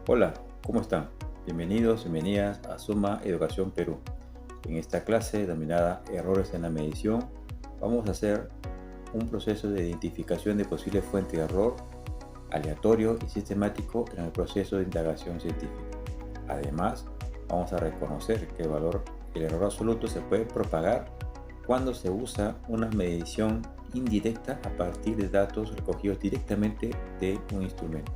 Hola, ¿cómo están? Bienvenidos, bienvenidas a Suma Educación Perú. En esta clase denominada Errores en la medición, vamos a hacer un proceso de identificación de posibles fuentes de error aleatorio y sistemático en el proceso de indagación científica. Además, vamos a reconocer que el error absoluto se puede propagar cuando se usa una medición indirecta a partir de datos recogidos directamente de un instrumento.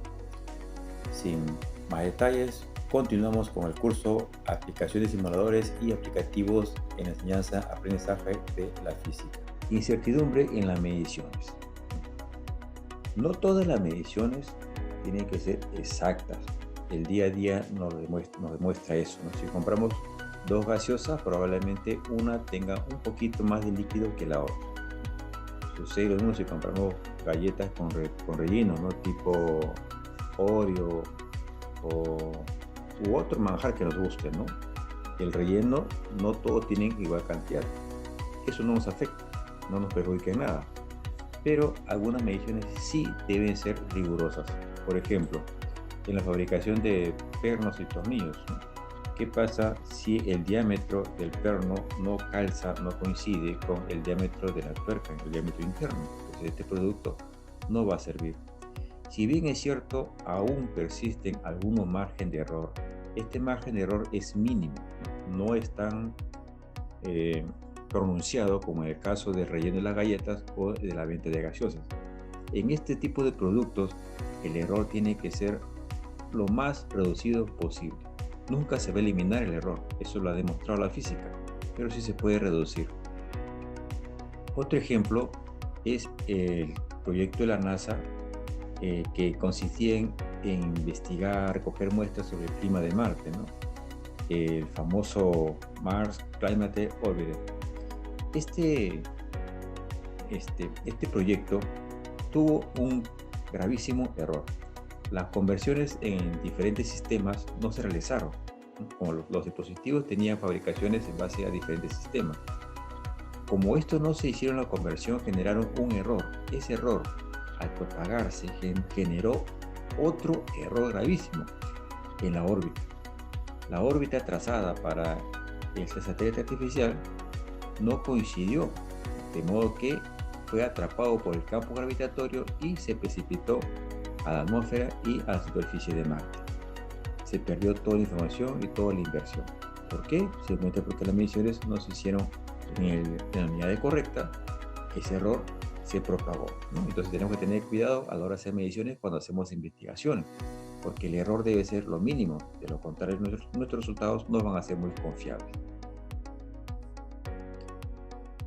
Sin más detalles, continuamos con el curso Aplicaciones, simuladores y aplicativos en enseñanza-aprendizaje de la física. Incertidumbre en las mediciones. No todas las mediciones tienen que ser exactas. El día a día nos demuestra eso, ¿no? Si compramos dos gaseosas, probablemente una tenga un poquito más de líquido que la otra. Sucede lo mismo si compramos galletas con relleno, ¿no? Tipo Oreo u otro manjar que nos guste, ¿no? El relleno no todos tienen igual cantidad. Eso no nos afecta, no nos perjudica en nada. Pero algunas mediciones sí deben ser rigurosas. Por ejemplo, en la fabricación de pernos y tornillos, ¿no? ¿Qué pasa si el diámetro del perno no calza, no coincide con el diámetro de la tuerca, el diámetro interno? Entonces este producto no va a servir. Si bien es cierto, aún persisten algunos margen de error. Este margen de error es mínimo, no es tan pronunciado como en el caso del relleno de las galletas o de la venta de gaseosas. En este tipo de productos, el error tiene que ser lo más reducido posible. Nunca se va a eliminar el error, eso lo ha demostrado la física, pero sí se puede reducir. Otro ejemplo es el proyecto de la NASA que consistía en investigar, recoger muestras sobre el clima de Marte, ¿no? El famoso Mars Climate Orbiter. Este proyecto tuvo un gravísimo error. Las conversiones en diferentes sistemas no se realizaron, ¿no? Como los dispositivos tenían fabricaciones en base a diferentes sistemas. Como estos no se hicieron la conversión, generaron un error. Ese error, al propagarse, generó otro error gravísimo en la órbita. La órbita trazada para este satélite artificial no coincidió, de modo que fue atrapado por el campo gravitatorio y se precipitó a la atmósfera y a la superficie de Marte. Se perdió toda la información y toda la inversión. ¿Por qué? Simplemente porque las mediciones no se hicieron en la unidad correcta. Ese error se propagó, ¿no? Entonces tenemos que tener cuidado a la hora de hacer mediciones cuando hacemos investigaciones, porque el error debe ser lo mínimo. De lo contrario, nuestros resultados no van a ser muy confiables.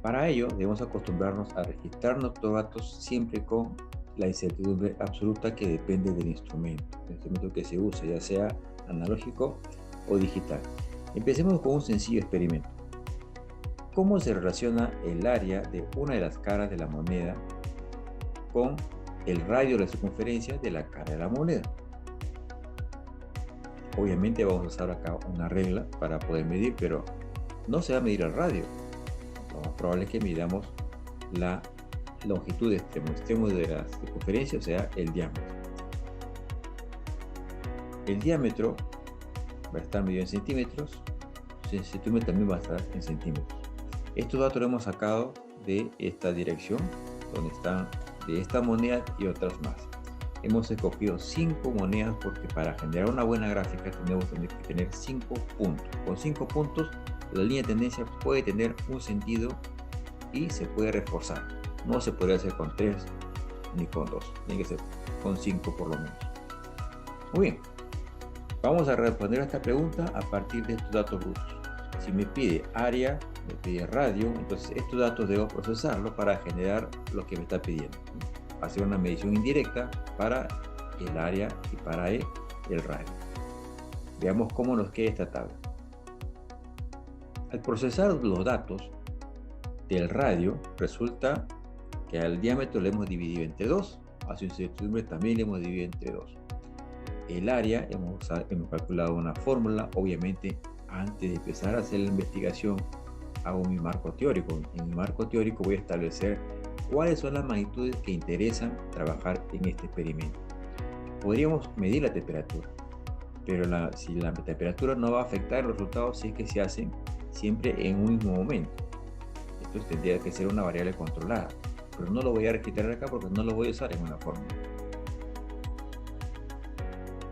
Para ello, debemos acostumbrarnos a registrar nuestros datos siempre con la incertidumbre absoluta que depende del instrumento que se use, ya sea analógico o digital. Empecemos con un sencillo experimento. ¿Cómo se relaciona el área de una de las caras de la moneda con el radio de la circunferencia de la cara de la moneda? Obviamente vamos a usar acá una regla para poder medir, pero no se va a medir el radio. Lo más probable es que midamos la longitud de extremo de la circunferencia, o sea, el diámetro. El diámetro va a estar medido en centímetros, el centímetro también va a estar en centímetros. Estos datos los hemos sacado de esta dirección, donde están de esta moneda y otras más. Hemos escogido 5 monedas porque para generar una buena gráfica tenemos que tener 5 puntos. Con 5 puntos la línea de tendencia puede tener un sentido y se puede reforzar. No se podría hacer con 3 ni con 2, tiene que ser con 5 por lo menos. Muy bien, vamos a responder a esta pregunta a partir de estos datos brutos. Si me pide área, me pide radio, entonces estos datos debo procesarlos para generar lo que me está pidiendo. Hacer una medición indirecta para el área y para el radio. Veamos cómo nos queda esta tabla. Al procesar los datos del radio, resulta que al diámetro le hemos dividido entre 2, a su incertidumbre también le hemos dividido entre 2. El área, hemos calculado una fórmula. Obviamente, antes de empezar a hacer la investigación, hago mi marco teórico. En mi marco teórico voy a establecer cuáles son las magnitudes que interesan trabajar en este experimento. Podríamos medir la temperatura. pero si la temperatura no va a afectar los resultados si es que se hacen siempre en un mismo momento. Esto tendría que ser una variable controlada, pero no lo voy a registrar acá porque no lo voy a usar en una fórmula.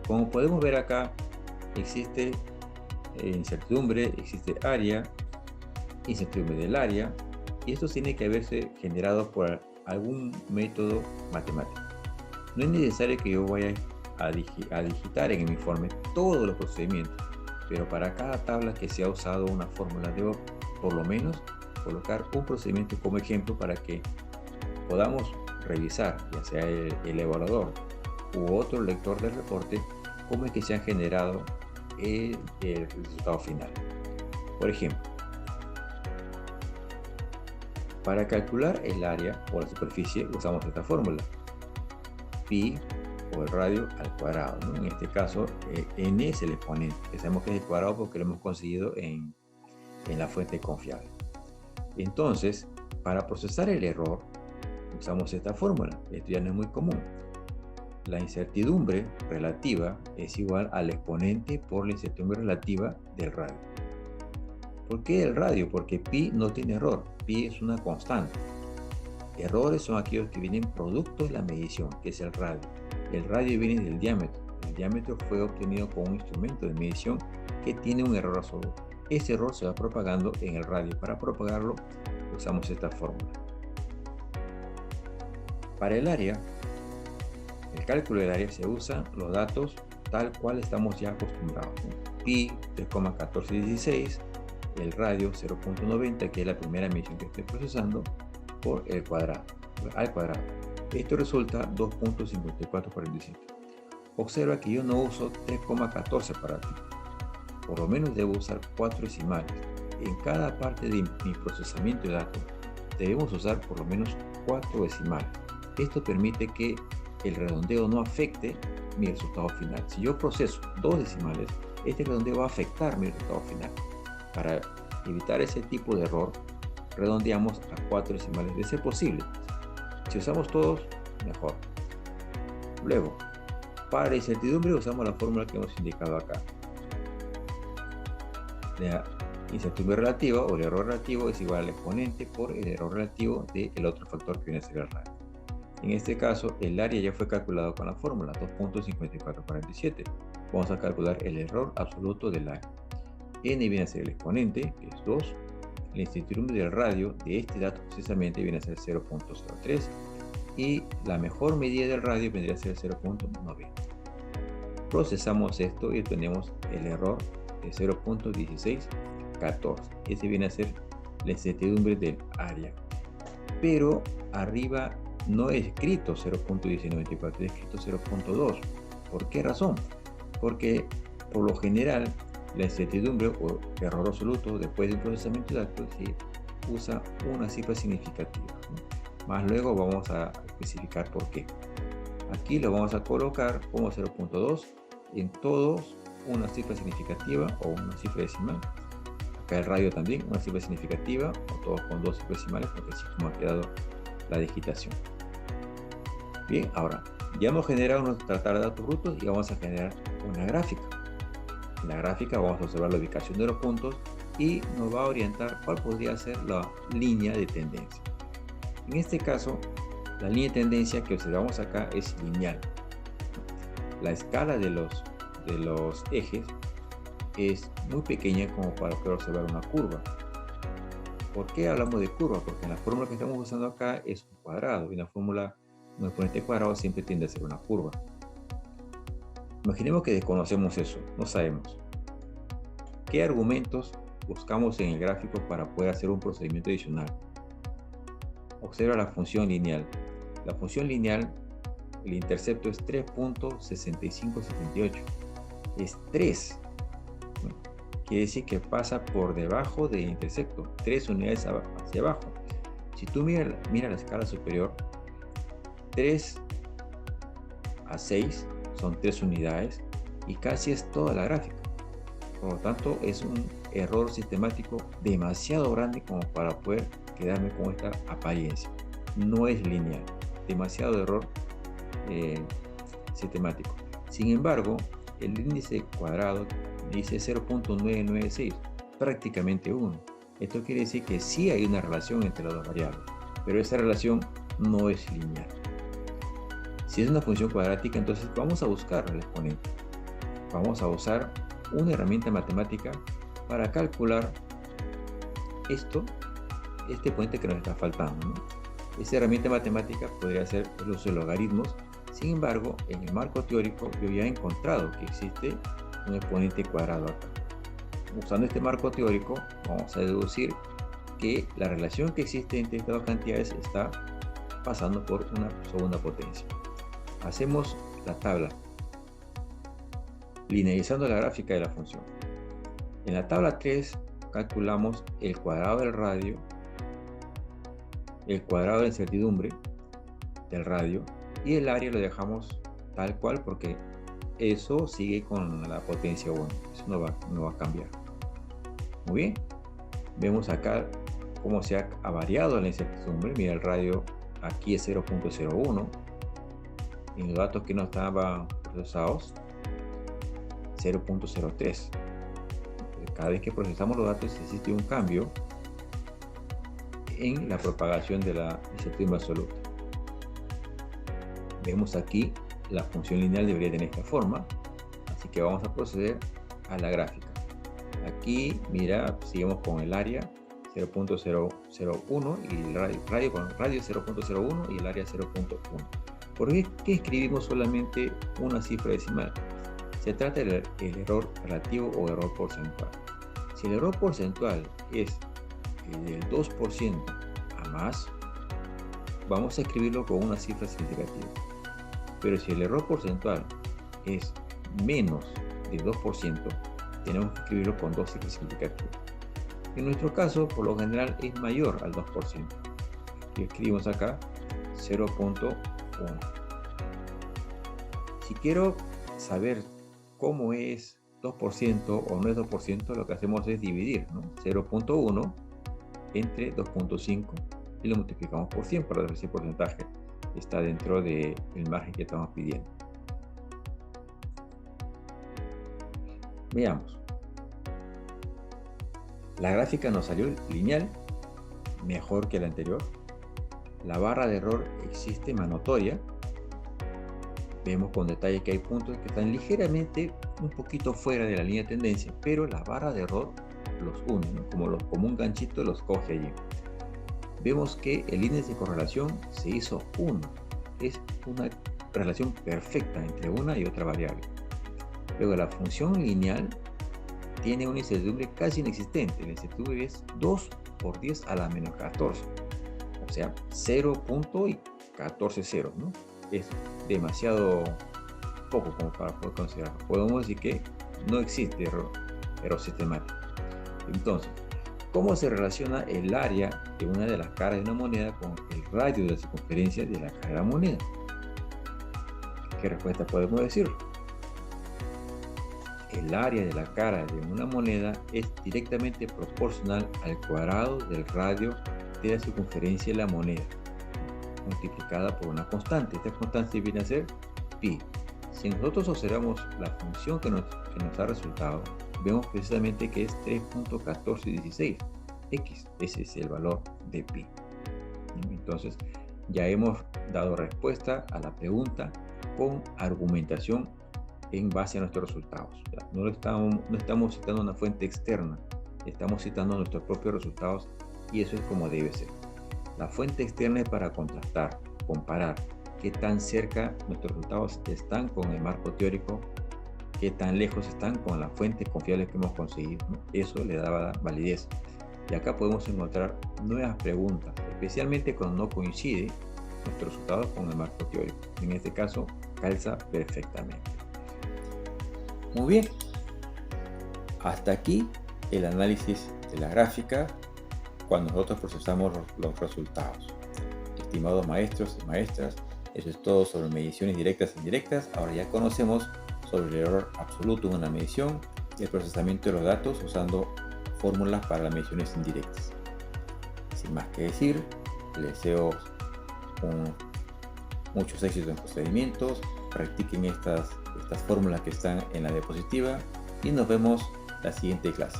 Como podemos ver acá, existe incertidumbre, existe área, incertidumbre del área, y esto tiene que haberse generado por algún método matemático. No es necesario que yo vaya a digitar en mi informe todos los procedimientos, pero para cada tabla que se ha usado una fórmula debo por lo menos colocar un procedimiento como ejemplo para que podamos revisar, ya sea el evaluador u otro lector del reporte, cómo es que se ha generado el resultado final. Por ejemplo, para calcular el área o la superficie usamos esta fórmula, pi o el radio al cuadrado, ¿no? En este caso, n es el exponente, que sabemos que es el cuadrado porque lo hemos conseguido en la fuente confiable. Entonces, para procesar el error, usamos esta fórmula. Esto ya no es muy común. La incertidumbre relativa es igual al exponente por la incertidumbre relativa del radio. ¿Por qué el radio? Porque pi no tiene error. Pi es una constante. Errores son aquellos que vienen producto de la medición, que es el radio. El radio viene del diámetro. El diámetro fue obtenido con un instrumento de medición que tiene un error absoluto. Ese error se va propagando en el radio. Para propagarlo usamos esta fórmula. Para el área, el cálculo del área se usa los datos tal cual estamos ya acostumbrados, ¿no? Pi 3,1416, el radio 0.90, que es la primera medición que estoy procesando, por el cuadrado, al cuadrado. Esto resulta 2.5447. Observa que yo no uso 3,14 para pi. Por lo menos debo usar 4 decimales. En cada parte de mi procesamiento de datos debemos usar por lo menos 4 decimales. Esto permite que el redondeo no afecte mi resultado final. Si yo proceso 2 decimales, este redondeo va a afectar mi resultado final. Para evitar ese tipo de error, redondeamos a 4 decimales de ser posible. Si usamos todos, mejor. Luego, para la incertidumbre usamos la fórmula que hemos indicado acá. La incertidumbre relativa o el error relativo es igual al exponente por el error relativo del otro factor que viene a ser el radio. En este caso, el área ya fue calculado con la fórmula 2.5447. Vamos a calcular el error absoluto del área. N viene a ser el exponente, que es 2. La incertidumbre del radio de este dato precisamente viene a ser 0.03. Y la mejor medida del radio vendría a ser 0.90. Procesamos esto y obtenemos el error de 0.1614. Ese viene a ser la incertidumbre del área. Pero arriba no he escrito 0.1994, he escrito 0.2. ¿Por qué razón? Porque por lo general la incertidumbre o error absoluto después de un procesamiento de datos se usa una cifra significativa, ¿no? Más luego vamos a especificar por qué. Aquí lo vamos a colocar como 0.2 en todos una cifra significativa o una cifra decimal. Acá el radio también una cifra significativa o todos con 2 cifras decimales porque así como ha quedado la digitación. Bien, ahora ya hemos generado nuestra tabla de datos brutos y vamos a generar una gráfica. En la gráfica vamos a observar la ubicación de los puntos y nos va a orientar cuál podría ser la línea de tendencia. En este caso, la línea de tendencia que observamos acá es lineal. La escala de los ejes es muy pequeña como para poder observar una curva. ¿Por qué hablamos de curva? Porque en la fórmula que estamos usando acá es un cuadrado y la fórmula un exponente cuadrado siempre tiende a ser una curva. Imaginemos que desconocemos eso, no sabemos. ¿Qué argumentos buscamos en el gráfico para poder hacer un procedimiento adicional? Observa la función lineal. La función lineal, el intercepto es 3.6578. Es 3. Bueno, quiere decir que pasa por debajo del intercepto, 3 unidades hacia abajo. Si tú miras la escala superior, 3 a 6 son 3 unidades y casi es toda la gráfica. Por lo tanto, es un error sistemático demasiado grande como para poder quedarme con esta apariencia. No es lineal, demasiado error sistemático. Sin embargo, el índice cuadrado dice 0.996, prácticamente 1. Esto quiere decir que sí hay una relación entre las dos variables, pero esa relación no es lineal. Si es una función cuadrática, entonces vamos a buscar el exponente. Vamos a usar una herramienta matemática para calcular este exponente que nos está faltando, ¿no? Esa herramienta matemática podría ser el uso de logaritmos. Sin embargo, en el marco teórico yo ya he encontrado que existe un exponente cuadrado acá. Usando este marco teórico, vamos a deducir que la relación que existe entre estas dos cantidades está pasando por una segunda potencia. Hacemos la tabla, linealizando la gráfica de la función. En la tabla 3 calculamos el cuadrado del radio, el cuadrado de la incertidumbre del radio, y el área lo dejamos tal cual porque eso sigue con la potencia 1. Eso no va a cambiar. Muy bien. Vemos acá cómo se ha variado la incertidumbre. Mira, el radio aquí es 0.01. En los datos que no estaban procesados, 0.03. Cada vez que procesamos los datos existe un cambio en la propagación de la incertidumbre absoluta. Vemos aquí la función lineal debería tener esta forma, así que vamos a proceder a la gráfica. Aquí, mira, seguimos con el área 0.001 y el radio 0.01 y el área 0.1. ¿Por qué escribimos solamente una cifra decimal? Se trata del error relativo o error porcentual. Si el error porcentual es del 2% a más, vamos a escribirlo con una cifra significativa. Pero si el error porcentual es menos del 2%, tenemos que escribirlo con dos cifras significativas. En nuestro caso, por lo general, es mayor al 2%. Y escribimos acá 0.1. Si quiero saber cómo es 2% o no es 2%, lo que hacemos es dividir, ¿no? 0.1 entre 2.5 y lo multiplicamos por 100 para ver si el porcentaje está dentro del margen que estamos pidiendo. Veamos. La gráfica nos salió lineal, mejor que la anterior. La barra de error existe notoria. Vemos con detalle que hay puntos que están ligeramente un poquito fuera de la línea de tendencia, pero la barra de error los une, ¿no? Como un ganchito los coge allí. Vemos que el índice de correlación se hizo 1. Es una relación perfecta entre una y otra variable. Luego la función lineal tiene una incertidumbre casi inexistente. La incertidumbre es 2 por 10 a la menos 14. O sea, 0.140, ¿no? Es demasiado poco como para poder considerarlo. Podemos decir que no existe error sistemático. Entonces, ¿cómo se relaciona el área de una de las caras de una moneda con el radio de la circunferencia de la cara de la moneda? ¿Qué respuesta podemos decir? El área de la cara de una moneda es directamente proporcional al cuadrado del radio de la circunferencia de la moneda, multiplicada por una constante. Esta constante viene a ser pi. Si nosotros observamos la función que nos da resultado, vemos precisamente que es 3.1416 x. Ese es el valor de pi. Entonces, ya hemos dado respuesta a la pregunta con argumentación en base a nuestros resultados. No estamos citando una fuente externa, estamos citando nuestros propios resultados, y eso es como debe ser. La fuente externa es para contrastar, comparar qué tan cerca nuestros resultados están con el marco teórico, qué tan lejos están con las fuentes confiables que hemos conseguido, ¿no? Eso le daba validez. Y acá podemos encontrar nuevas preguntas, especialmente cuando no coincide nuestro resultado con el marco teórico. En este caso, calza perfectamente. Muy bien. Hasta aquí el análisis de la gráfica cuando nosotros procesamos los resultados. Estimados maestros y maestras, eso es todo sobre mediciones directas e indirectas. Ahora ya conocemos sobre el error absoluto en una medición y el procesamiento de los datos usando fórmulas para las mediciones indirectas. Sin más que decir, les deseo muchos éxitos en procedimientos practiquen estas fórmulas que están en la diapositiva y nos vemos la siguiente clase.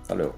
Hasta luego.